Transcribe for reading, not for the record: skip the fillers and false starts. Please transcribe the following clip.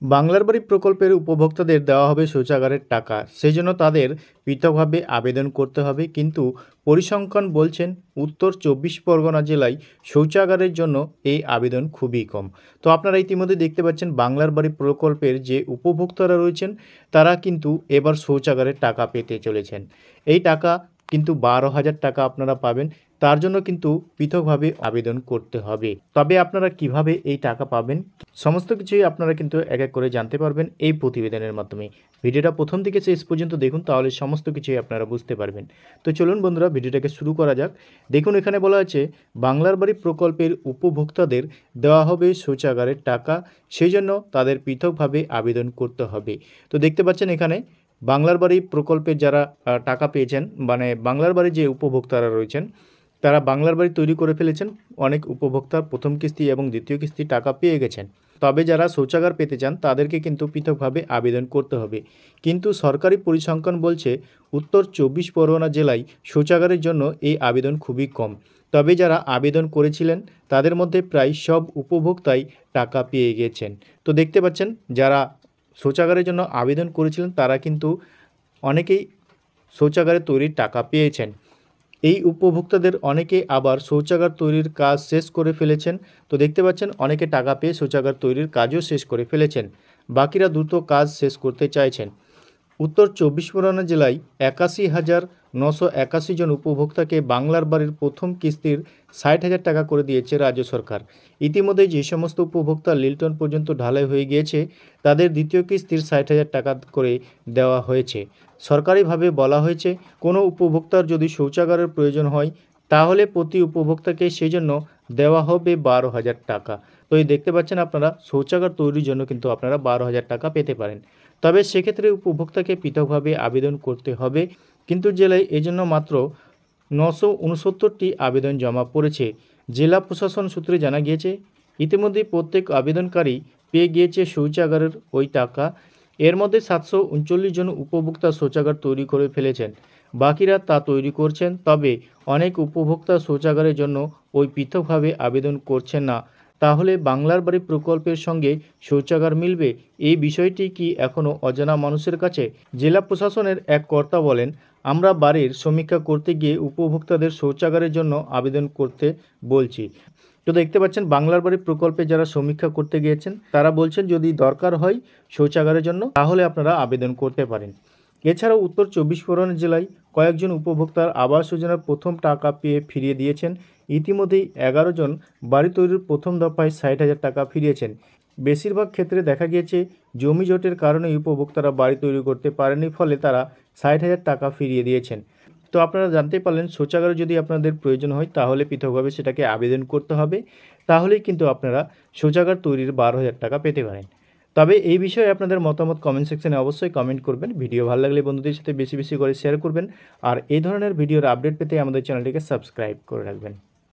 বাংলার বাড়ি প্রকল্পের উপভোক্তাদের দেওয়া হবে শৌচাগারের টাকা, সেই জন্য তাদের পৃথকভাবে আবেদন করতে হবে। কিন্তু পরিসংখ্যান বলছেন উত্তর 24 পরগনা জেলায় শৌচাগারের জন্য এই আবেদন খুবই কম। তো আপনারা ইতিমধ্যে দেখতে পাচ্ছেন বাংলার বাড়ি প্রকল্পের যে উপভোক্তারা রয়েছেন তারা কিন্তু এবার শৌচাগারের টাকা পেতে চলেছেন। এই টাকা কিন্তু 12,000 টাকা আপনারা পাবেন। তার জন্য কিন্তু পৃথকভাবে আবেদন করতে হবে। তবে আপনারা কিভাবে এই টাকা পাবেন সমস্ত কিছুই আপনারা কিন্তু এক এক করে জানতে পারবেন এই প্রতিবেদনের মাধ্যমে। ভিডিওটা প্রথম থেকে শেষ পর্যন্ত দেখুন, তাহলে সমস্ত কিছুই আপনারা বুঝতে পারবেন। তো চলুন বন্ধুরা, ভিডিওটাকে শুরু করা যাক। দেখুন, এখানে বলা আছে বাংলার বাড়ি প্রকল্পের উপভোক্তাদের দেওয়া হবে শৌচাগারের টাকা, সেই জন্য তাদের পৃথকভাবে আবেদন করতে হবে। তো দেখতে পাচ্ছেন এখানে বাংলার বাড়ি প্রকল্পের যারা টাকা পেয়েছেন, মানে বাংলার বাড়ি যে উপভোক্তারা রয়েছেন তারা বাংলার বাড়ি তৈরি করে ফেলেছেন। অনেক উপভোক্তার প্রথম কিস্তি এবং দ্বিতীয় কিস্তি টাকা পেয়ে গেছেন। তবে যারা শৌচাগার পেতে চান তাদেরকে কিন্তু পৃথকভাবে আবেদন করতে হবে। কিন্তু সরকারি পরিসংখ্যান বলছে উত্তর 24 পরগনা জেলায় শৌচাগারের জন্য এই আবেদন খুবই কম। তবে যারা আবেদন করেছিলেন তাদের মধ্যে প্রায় সব উপভোক্তাই টাকা পেয়ে গেছেন। তো দেখতে পাচ্ছেন যারা শৌচাগারের জন্য আবেদন করেছিলেন তারা কিন্তু অনেকেই শৌচাগারে তৈরির টাকা পেয়েছেন। এই উপভোক্তাদের অনেকে আবার শৌচাগার তৈরির কাজ শেষ করে ফেলেছেন। তো দেখতে পাচ্ছেন অনেকে টাকা পেয়ে শৌচাগার তৈরির কাজও শেষ করে ফেলেছেন, বাকিরা দ্রুত কাজ শেষ করতে চাইছেন। উত্তর 24 পরগনা জেলায় 81,981 জন উপভোক্তাকে বাংলার বাড়ির প্রথম কিস্তির 60,000 টাকা করে দিয়েছে রাজ্য সরকার। ইতিমধ্যে যে সমস্ত উপভোক্তা লিল্টন পর্যন্ত ঢালাই হয়ে গিয়েছে তাদের দ্বিতীয় কিস্তির 60,000 টাকা করে দেওয়া হয়েছে। সরকারিভাবে বলা হয়েছে কোনো উপভোক্তার যদি শৌচাগারের প্রয়োজন হয় তাহলে প্রতি উপভোক্তাকে সেই জন্য দেওয়া হবে 12,000 টাকা। তো এই দেখতে পাচ্ছেন আপনারা শৌচাগার তৈরির জন্য কিন্তু আপনারা 12,000 টাকা পেতে পারেন। তবে সেক্ষেত্রে উপভোক্তাকে পৃথকভাবে আবেদন করতে হবে। কিন্তু জেলায় এজন্য মাত্র 969টি আবেদন জমা পড়েছে। জেলা প্রশাসন সূত্রে জানা গিয়েছে ইতিমধ্যে প্রত্যেক আবেদনকারী পেয়ে গিয়েছে শৌচাগারের ওই টাকা। এর মধ্যে 739 জন উপভোক্তা শৌচাগার তৈরি করে ফেলেছেন, বাকিরা তা তৈরি করছেন। তবে অনেক উপভোক্তা শৌচাগারের জন্য ওই পৃথকভাবে আবেদন করছেন না। তাহলে বাংলার বাড়ি প্রকল্পের সঙ্গে শৌচাগার মিলবে? এই বিষয়টি কি এখনও অজানা মানুষের কাছে? জেলা প্রশাসনের এক কর্তা বলেন, আমরা বাড়ির সমীক্ষা করতে গিয়ে উপভোক্তাদের শৌচাগারের জন্য আবেদন করতে বলছি। তো দেখতে পাচ্ছেন বাংলার বাড়ি প্রকল্পে যারা সমীক্ষা করতে গিয়েছেন তারা বলছেন যদি দরকার হয় শৌচাগারের জন্য তাহলে আপনারা আবেদন করতে পারেন। এছাড়াও উত্তর 24 পরগনা জেলায় কয়েকজন উপভোক্তার আবাস যোজনার প্রথম টাকা পেয়ে ফিরিয়ে দিয়েছেন। ইতিমধ্যেই 11 জন বাড়ি তৈরির প্রথম দফায় 60,000 টাকা ফিরিয়েছেন। বেশিরভাগ ক্ষেত্রে দেখা গিয়েছে জমি জটের কারণে উপভোক্তারা বাড়ি তৈরি করতে পারেনি, ফলে তারা 60,000 টাকা ফিরিয়ে দিয়েছেন। তো আপনারা জানতে পারলেন শৌচাগার যদি আপনাদের প্রয়োজন হয় তাহলে পৃথকভাবে সেটাকে আবেদন করতে হবে, তাহলেই কিন্তু আপনারা শৌচাগার তৈরির 12,000 টাকা পেতে পারেন। তবে এই বিষয়ে আপনাদের মতামত কমেন্ট সেকশনে অবশ্যই কমেন্ট করবেন। ভিডিও ভালো লাগলে বন্ধুদের সাথে বেশি বেশি করে শেয়ার করবেন। আর এই ধরনের ভিডিওর আপডেট পেতে আমাদের চ্যানেলটিকে সাবস্ক্রাইব করে রাখবেন।